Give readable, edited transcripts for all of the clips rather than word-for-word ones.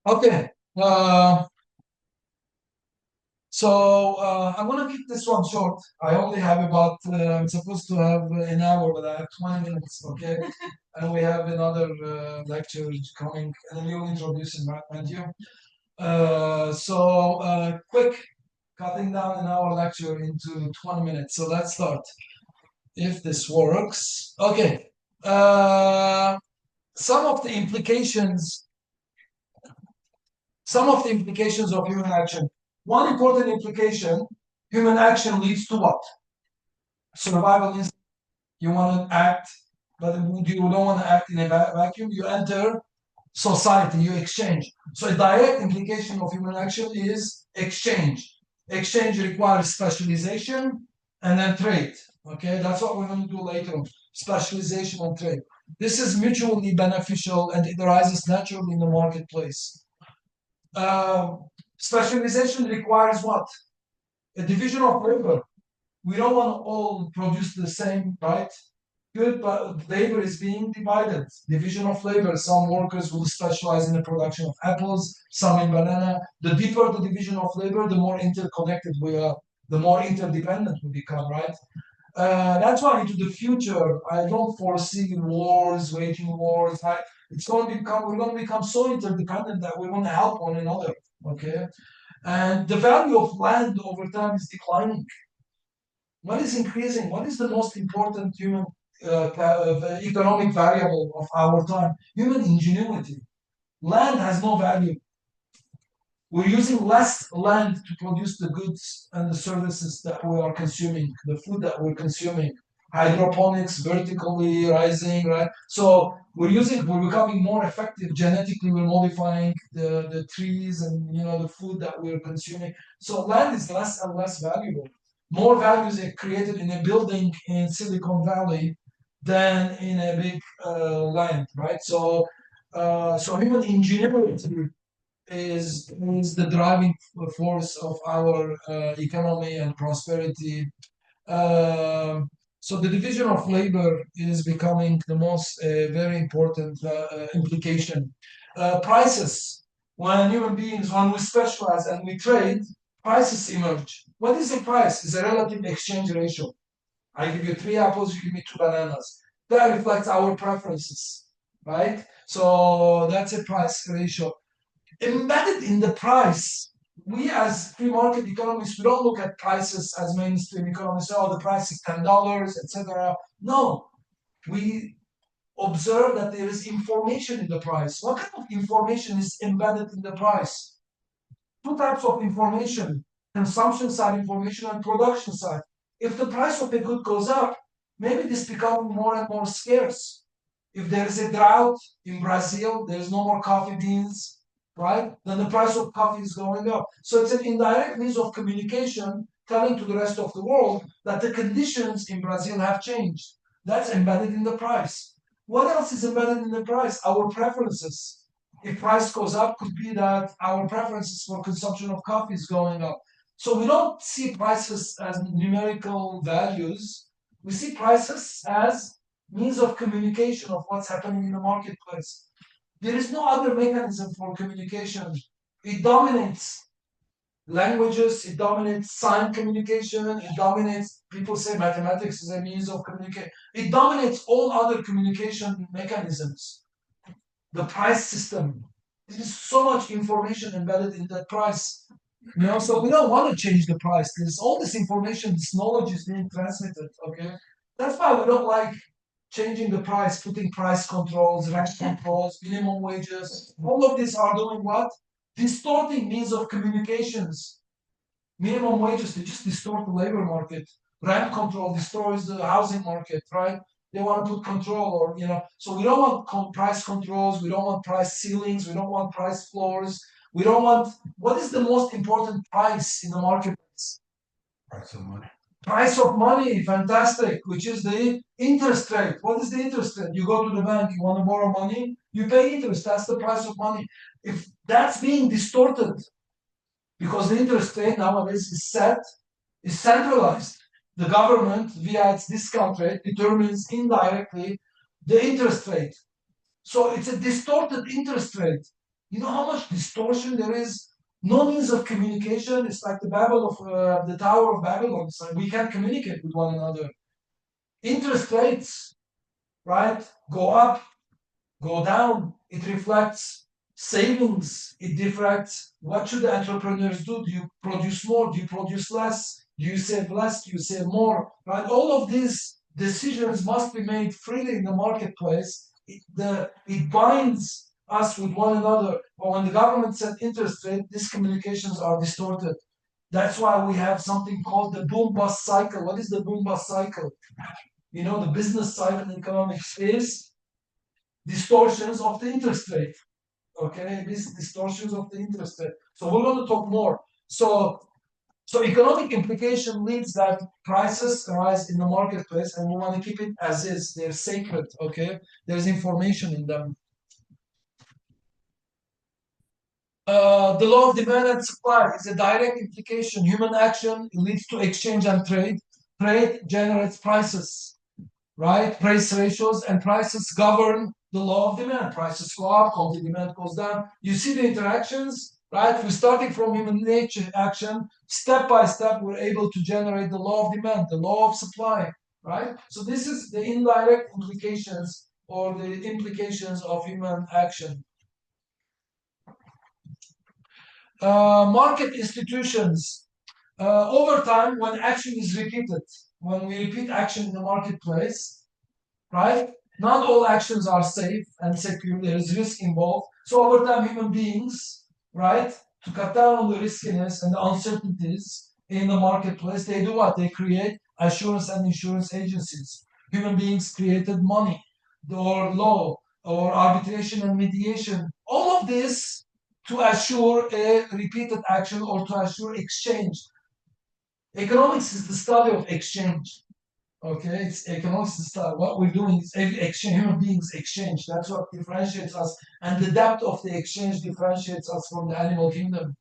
Okay. I'm gonna keep this one short. I only have about I'm supposed to have an hour, but I have 20 minutes. Okay, and we have another lecture coming, and you'll introduce it, right, Matthew? Quick, cutting down an hour lecture into 20 minutes. So let's start. If this works, okay. Some of the implications some of the implications of human action. One important implication, human action leads to what? Survival instinct. You want to act, but you don't want to act in a vacuum. You enter society, you exchange. So a direct implication of human action is exchange. Exchange requires specialization and then trade. Okay, that's what we're going to do later on. Specialization and trade. This is mutually beneficial and it arises naturally in the marketplace. Specialization requires what? A division of labor. We don't want to all produce the same, right? Good, but labor is being divided. Division of labor. Some workers will specialize in the production of apples, some in banana. The deeper the division of labor, the more interconnected we are, the more interdependent we become, right? That's why into the future, I don't foresee wars, waging wars. We're going to become so interdependent that we're going to help one another. Okay, and the value of land over time is declining. What is increasing? What is the most important human economic variable of our time? Human ingenuity. Land has no value. We're using less land to produce the goods and the services that we are consuming, the food that we're consuming. Hydroponics, vertically rising, right? So we're becoming more effective genetically. We're modifying the trees and the food that we're consuming. So land is less and less valuable. More values are created in a building in Silicon Valley than in a big land, right? So human ingenuity is the driving force of our economy and prosperity. So the division of labor is becoming the most very important implication. Prices, when we specialize and we trade, prices emerge. What is a price? It's a relative exchange ratio. I give you 3 apples, you give me 2 bananas. That reflects our preferences, right? So that's a price ratio. Embedded in the price, we as free market economists, we don't look at prices as mainstream economists. Oh, the price is $10, etc. No, we observe that there is information in the price. What kind of information is embedded in the price? Two types of information: consumption side information and production side. If the price of a good goes up, maybe this becomes more and more scarce. If there is a drought in Brazil, there's no more coffee beans, right? Then the price of coffee is going up. So it's an indirect means of communication telling to the rest of the world that the conditions in Brazil have changed. That's embedded in the price. What else is embedded in the price? Our preferences. If price goes up, could be that our preferences for consumption of coffee is going up. So we don't see prices as numerical values. We see prices as means of communication of what's happening in the marketplace. There is no other mechanism for communication. It dominates languages, it dominates sign communication, it dominates, people say mathematics is a means of communication. It dominates all other communication mechanisms. The price system. There is so much information embedded in that price. So we don't want to change the price. There's all this information, this knowledge is being transmitted. Okay, that's why we don't like changing the price, putting price controls, rent controls, minimum wages. All of these are doing what? Distorting means of communications. Minimum wages, they just distort the labor market. Rent control destroys the housing market, right? They want to put control so we don't want price controls, we don't want price ceilings, we don't want price floors, we don't want, what is the most important price in the marketplace? Price of money. Price of money, fantastic, which is the interest rate. What is the interest rate? You go to the bank, you want to borrow money, you pay interest, that's the price of money. If that's being distorted, because the interest rate nowadays is centralized. The government, via its discount rate, determines indirectly the interest rate. So it's a distorted interest rate. You know how much distortion there is? No means of communication. It's like the Babel of the Tower of Babylon. It's like we can't communicate with one another. Interest rates, right, go up, go down. It reflects savings. It reflects what should the entrepreneurs do? Do you produce more? Do you produce less? Do you save less? Do you save more? Right? All of these decisions must be made freely in the marketplace. It binds us with one another. But when the government set interest rate, these communications are distorted. That's why we have something called the boom bust cycle. What is the boom bust cycle? You know, the business cycle in economics is distortions of the interest rate. Okay, these distortions of the interest rate. So we're going to talk more. So economic implication leads that prices arise in the marketplace, and we want to keep it as is. They're sacred. Okay, there's information in them. The law of demand and supply is a direct implication. Human action leads to exchange and trade. Trade generates prices, right? Price ratios and prices govern the law of demand. Prices go up, quantity demand goes down. You see the interactions, right? We're starting from human nature action. Step by step, we're able to generate the law of demand, the law of supply, right? So this is the indirect implications or the implications of human action. Market institutions. Over time, when action is repeated, when we repeat action in the marketplace, right? Not all actions are safe and secure. There is risk involved. So over time, human beings, right, to cut down on the riskiness and the uncertainties in the marketplace, they do what? They create assurance and insurance agencies. Human beings created money, or law, or arbitration and mediation. All of this to assure a repeated action or to assure exchange. Economics is the study of exchange. Okay, it's economics style. What we're doing is exchange, human beings exchange. That's what differentiates us. And the depth of the exchange differentiates us from the animal kingdom.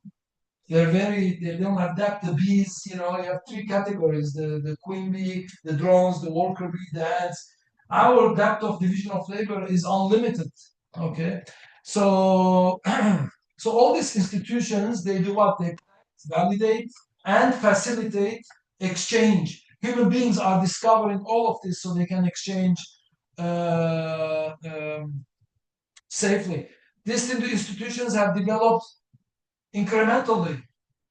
They don't have depth. The bees, you know, you have three categories, the queen bee, the drones, the worker bee, the ants. Our depth of division of labor is unlimited. Okay. So so all these institutions, they do what? They validate and facilitate exchange. Human beings are discovering all of this so they can exchange safely. These institutions have developed incrementally,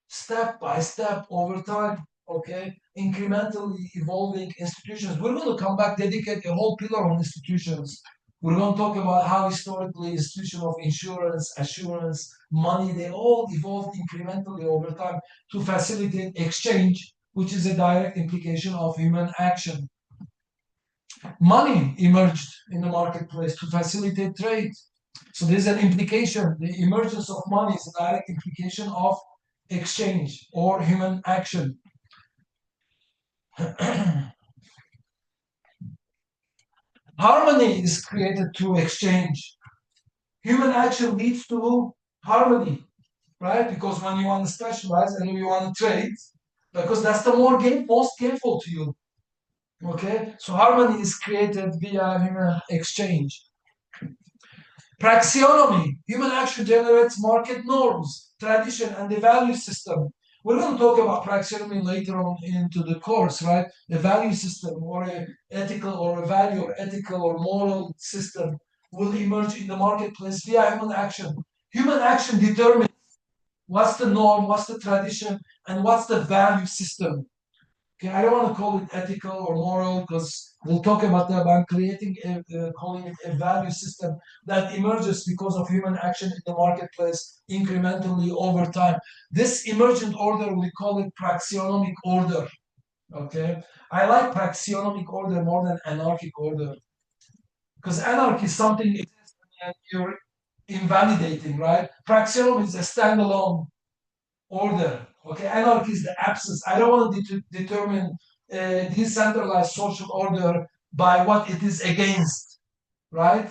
step by step, over time, okay? Incrementally evolving institutions. We're going to come back, dedicate a whole pillar on institutions. We're going to talk about how historically institutions of insurance, assurance, money, they all evolved incrementally over time to facilitate exchange, which is a direct implication of human action. Money emerged in the marketplace to facilitate trade. So there's an implication. The emergence of money is a direct implication of exchange or human action. Harmony is created through exchange. Human action leads to harmony, right? Because when you want to specialize and you want to trade, because that's the most gainful to you. Okay, so harmony is created via human exchange. Praxeology, human action generates market norms, tradition, and the value system. We're going to talk about praxeology later on into the course, right? A value system or a ethical or a value or ethical or moral system will emerge in the marketplace via human action. Human action determines what's the norm, what's the tradition, and what's the value system. Okay, I don't want to call it ethical or moral because we'll talk about that. But I'm calling it a value system that emerges because of human action in the marketplace incrementally over time. This emergent order, we call it praxeonomic order. Okay, I like praxeonomic order more than anarchic order because anarchy is something and you're invalidating, right? Praxeonomy is a standalone order. Okay, anarchy is the absence. I don't want to determine decentralized social order by what it is against, right?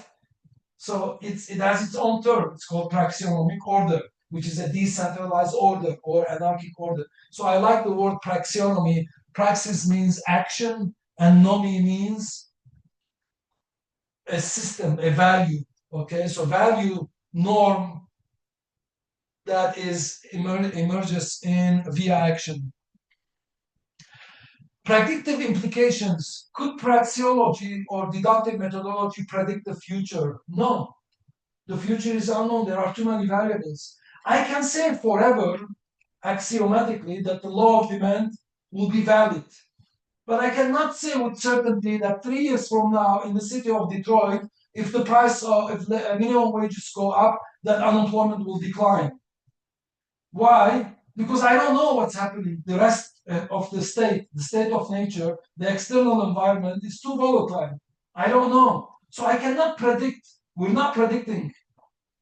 So it has its own term. It's called praxeonomic order, which is a decentralized order or anarchic order. So I like the word praxeonomy. Praxis means action, and nomi means a system, a value. Okay, so value, norm, that is emerges in via action. Predictive implications. Could praxeology or deductive methodology predict the future? No. The future is unknown. There are too many variables. I can say forever, axiomatically, that the law of demand will be valid. But I cannot say with certainty that 3 years from now in the city of Detroit, if the price of if the minimum wages go up, that unemployment will decline. Why? Because I don't know what's happening. The rest of the state of nature, the external environment is too volatile. I don't know. So I cannot predict. We're not predicting.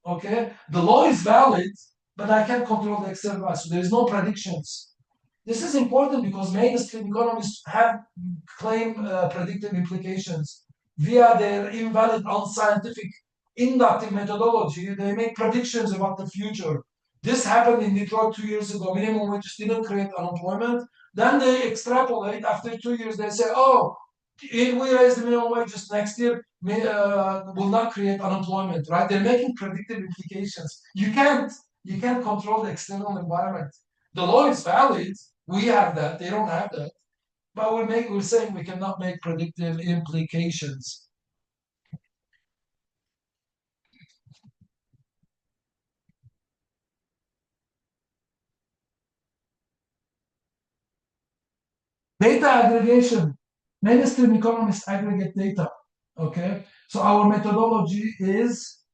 Okay? The law is valid, but I can't control the external environment. So there is no predictions. This is important because mainstream economists have claim predictive implications via their invalid, unscientific, inductive methodology. They make predictions about the future. This happened in Detroit 2 years ago. Minimum wages didn't create unemployment. Then they extrapolate. After 2 years, they say, "Oh, if we raise the minimum wages next year, will not create unemployment." Right? They're making predictive implications. You can't control the external environment. The law is valid. We have that. They don't have that. But we're saying we cannot make predictive implications. Data aggregation. Mainstream economists aggregate data. Okay. So our methodology is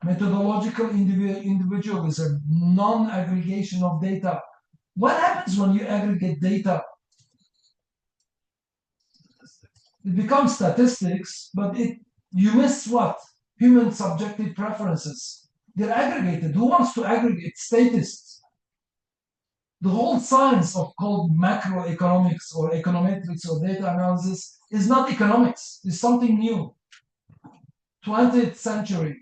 methodological individualism, non-aggregation of data. What happens when you aggregate data? It becomes statistics, but you miss what? Human subjective preferences. They're aggregated. Who wants to aggregate? Statists. The whole science of called macroeconomics or econometrics or data analysis is not economics. It's something new. 20th century.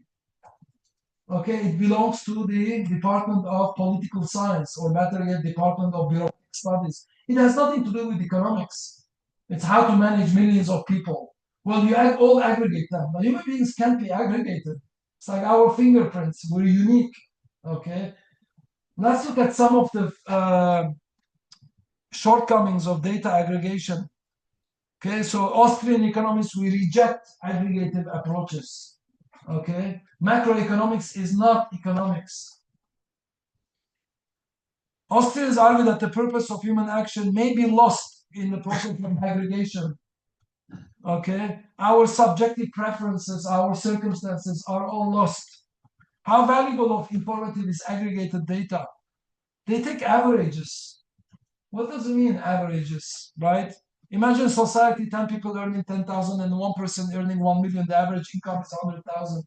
Okay, it belongs to the Department of Political Science, or better yet, Department of Bureaucratic Studies. It has nothing to do with economics. It's how to manage millions of people. Well, you all aggregate them, but human beings can't be aggregated. It's like our fingerprints. We're unique. Okay, let's look at some of the shortcomings of data aggregation. Okay, so Austrian economists, we reject aggregative approaches. Okay, macroeconomics is not economics. Austrians argue that the purpose of human action may be lost in the process of aggregation. Okay, our subjective preferences, our circumstances are all lost. How valuable of informative is aggregated data? They take averages. What does it mean, averages, right? Imagine society, 10 people earning 10,000 and one person earning 1 million. The average income is 100,000.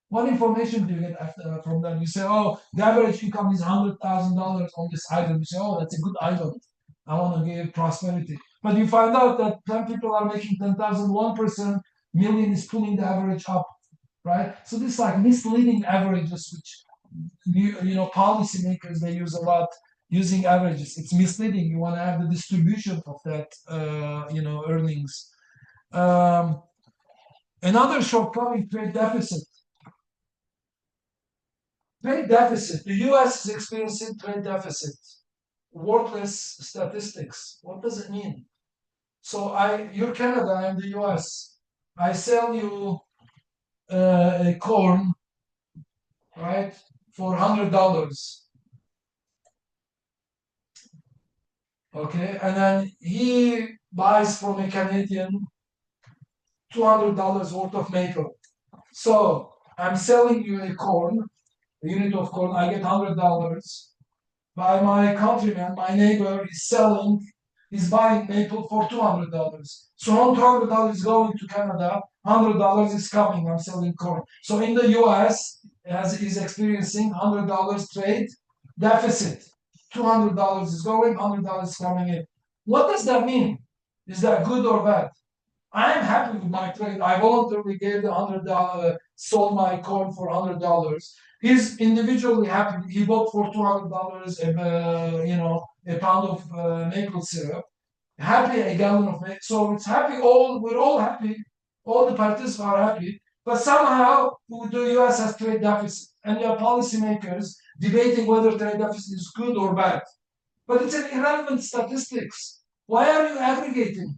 What information do you get from them? You say, "Oh, the average income is $100,000 on this island." You say, "Oh, that's a good island. I want to give prosperity." But you find out that 10 people are making 10,000, 1% million is pulling the average up, right? So this is like misleading averages, which policymakers, they use a lot, using averages. It's misleading. You want to have the distribution of that, earnings. Another shortcoming, trade deficit. Trade deficit. The U.S. is experiencing trade deficit. Worthless statistics. What does it mean? So you're Canada, I'm the U.S. I sell you a corn, right, for $100. Okay, and then he buys from a Canadian $200 worth of maple. So I'm selling you a unit of corn. I get $100. By my countryman, my neighbor is buying maple for $200. So $200 is going to Canada, $100 is coming. I'm selling corn. So in the U.S., as is experiencing $100 trade deficit. $200 is going, $100 is coming in. What does that mean? Is that good or bad? I am happy with my trade. I voluntarily gave the $100, sold my corn for $100. He's individually happy. He bought for $200, a pound of maple syrup. Happy, a gallon of maple. So it's happy. We're all happy. All the parties are happy. But somehow the U.S. has trade deficit, and your policymakers debating whether trade deficit is good or bad. But it's an irrelevant statistics. Why are you aggregating?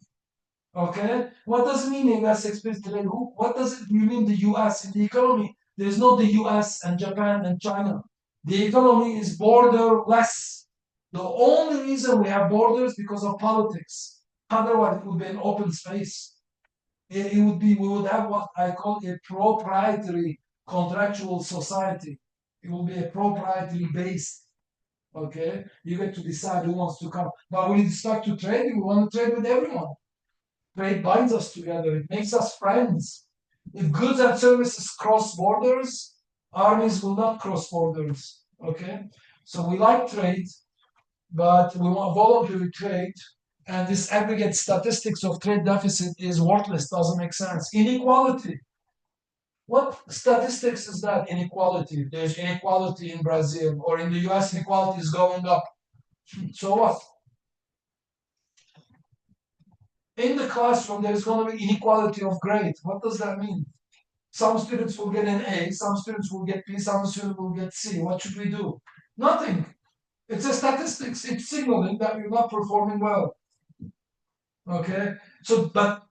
Okay, what does it mean US exports trade? What does it mean the US in the economy? There's not the US and Japan and China. The economy is borderless. The only reason we have borders because of politics. Otherwise, it would be an open space. It would be, we would have what I call a proprietary contractual society. It will be a proprietary based. Okay, you get to decide who wants to come. But when it start to trade, we want to trade with everyone. Trade binds us together. It makes us friends. If goods and services cross borders, armies will not cross borders. Okay, so we like trade, but we want voluntary trade. And this aggregate statistics of trade deficit is worthless. Doesn't make sense. Inequality. What statistics is that? Inequality. There's inequality in Brazil, or in the US, inequality is going up. So what? In the classroom, there is going to be inequality of grade. What does that mean? Some students will get an A, some students will get B, some students will get C. What should we do? Nothing. It's a statistics. It's signaling that you're not performing well. Okay? So, but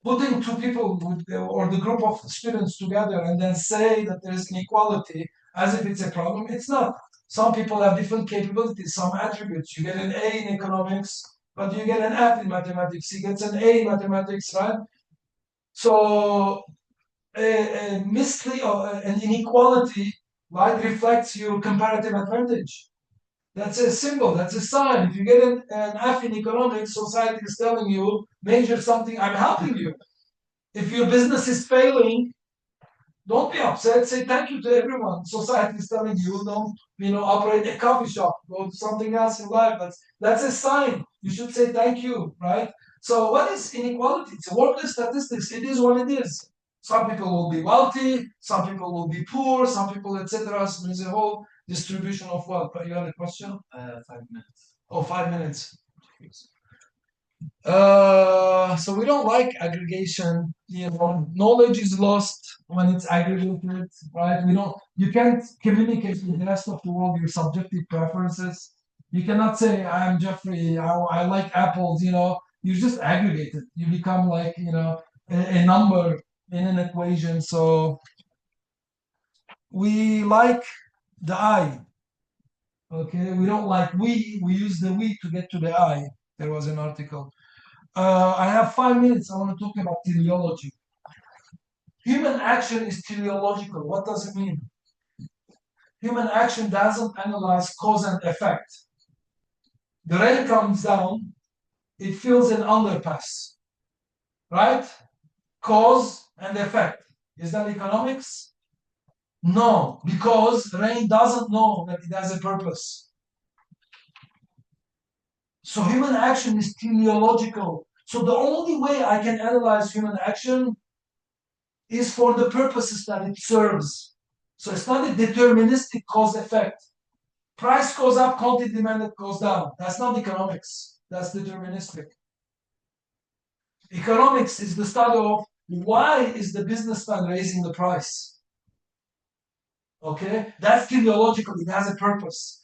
putting two people or the group of students together and then say that there is inequality as if it's a problem, it's not. Some people have different capabilities, some attributes. You get an A in economics, but you get an F in mathematics. He gets an A in mathematics, right? So an inequality, right, reflects your comparative advantage. That's a symbol, that's a sign. If you get an F in economics, society is telling you, major something, I'm helping you. If your business is failing, don't be upset. Say thank you to everyone. Society is telling you, don't, operate a coffee shop. Go to something else in life. That's a sign. You should say thank you, right? So what is inequality? It's a worthless statistics. It is what it is. Some people will be wealthy. Some people will be poor. Some people, etc. So there's a whole distribution of wealth. But you had a question? 5 minutes. Oh, 5 minutes. So we don't like aggregation. Knowledge is lost when it's aggregated, right? You can't communicate with the rest of the world your subjective preferences. You cannot say, I'm Jeffrey, I like apples, you just aggregate it. You become like, a number in an equation. So we like the I. Okay, we don't like we use the we to get to the I. There was an article. I have 5 minutes. I want to talk about teleology. Human action is teleological. What does it mean? Human action doesn't analyze cause and effect. The rain comes down, it fills an underpass, right? Cause and effect. Is that economics? No, because rain doesn't know that it has a purpose. So human action is teleological. So the only way I can analyze human action is for the purposes that it serves. So it's not a deterministic cause-effect. Price goes up, quantity demanded goes down. That's not economics. That's deterministic. Economics is the study of why is the businessman raising the price. Okay, that's teleological. It has a purpose.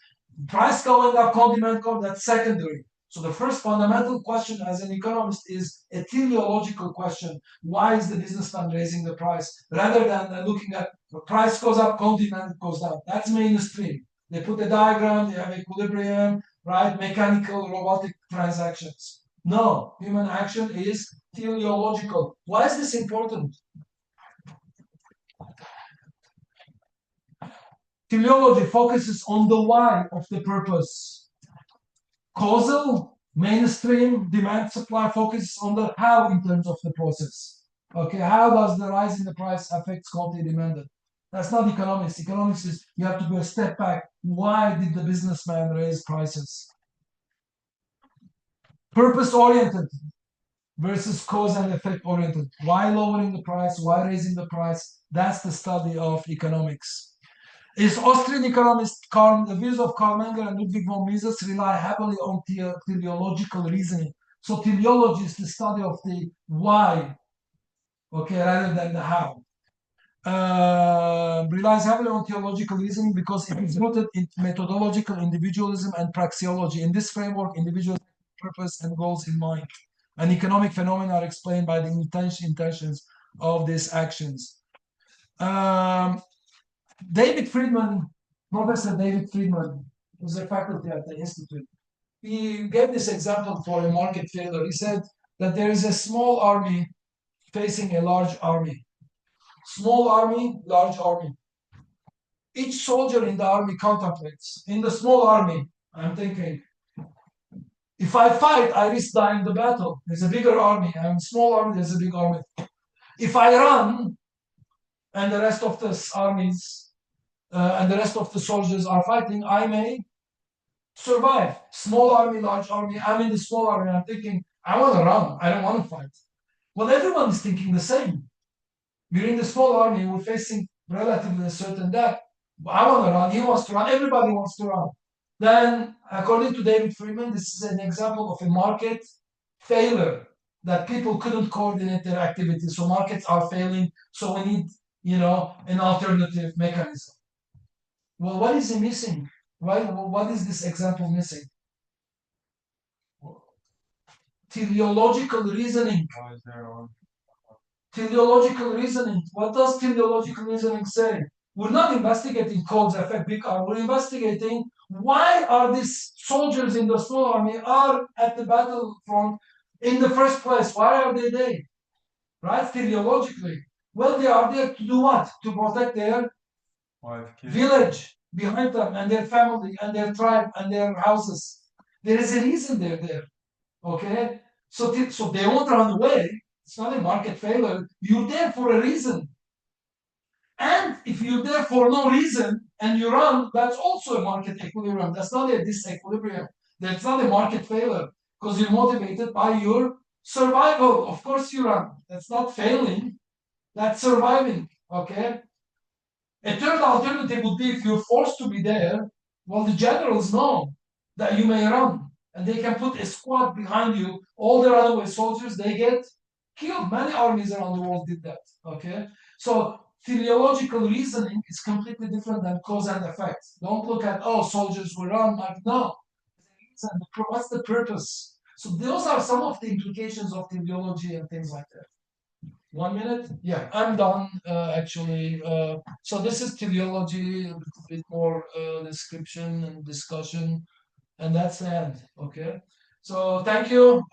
Price going up, quantity demand going, that's secondary. So the first fundamental question as an economist is a teleological question. Why is the businessman raising the price? Rather than looking at the price goes up, quantity demand goes down. That's mainstream. They put a diagram, they have equilibrium, right? Mechanical, robotic transactions. No, human action is teleological. Why is this important? Teleology focuses on the why of the purpose. Causal, mainstream, demand supply focuses on the how in terms of the process. Okay, how does the rise in the price affect quantity demanded? That's not economics. Economics is you have to go a step back. Why did the businessman raise prices? Purpose oriented versus cause and effect oriented. Why lowering the price? Why raising the price? That's the study of economics. Is Austrian economist the views of Karl Menger and Ludwig von Mises rely heavily on teleological reasoning. So teleology is the study of the why, okay, rather than the how. relies heavily on theological reasoning because it is rooted in methodological individualism and praxeology. In this framework, individual purpose and goals in mind, and economic phenomena are explained by the intentions of these actions. David Friedman, Professor David Friedman, was a faculty at the institute. He gave this example for a market failure. He said that there is a small army facing a large army. Small army, large army. Each soldier in the army contemplates. In the small army, I'm thinking, if I fight, I risk dying in the battle. There's a bigger army. I'm a small army, there's a big army. If I run, and the rest of the armies and the rest of the soldiers are fighting, I may survive. Small army, large army. I'm in the small army. I'm thinking, I want to run. I don't want to fight. Well, everyone is thinking the same. We're in the small army. We're facing relatively a certain death. I want to run. He wants to run. Everybody wants to run. Then, according to David Friedman, this is an example of a market failure that people couldn't coordinate their activities. So markets are failing. So we need, an alternative mechanism. Well, what is he missing? What is this example missing? Teleological reasoning. Teleological reasoning. What does teleological reasoning say? We're not investigating cause effect big R. We're investigating why are these soldiers in the small army are at the battlefront in the first place? Why are they there? Right? Teleologically. Well, they are there to do what? To protect their village behind them and their family and their tribe and their houses. There is a reason they're there. Okay? So they won't run away. It's not a market failure. You're there for a reason. And if you're there for no reason and you run, that's also a market equilibrium. That's not a disequilibrium. That's not a market failure because you're motivated by your survival. Of course you run. That's not failing. That's surviving. Okay? A third alternative would be if you're forced to be there, well, the generals know that you may run and they can put a squad behind you. All the runaway soldiers, they get killed. Many armies around the world did that. Okay? So teleological reasoning is completely different than cause and effect. Don't look at, soldiers will run. Like, no. What's the purpose? So those are some of the implications of teleology and things like that. 1 minute? Yeah, I'm done actually. So this is teleology, a little bit more description and discussion, and that's the end. Okay. So thank you.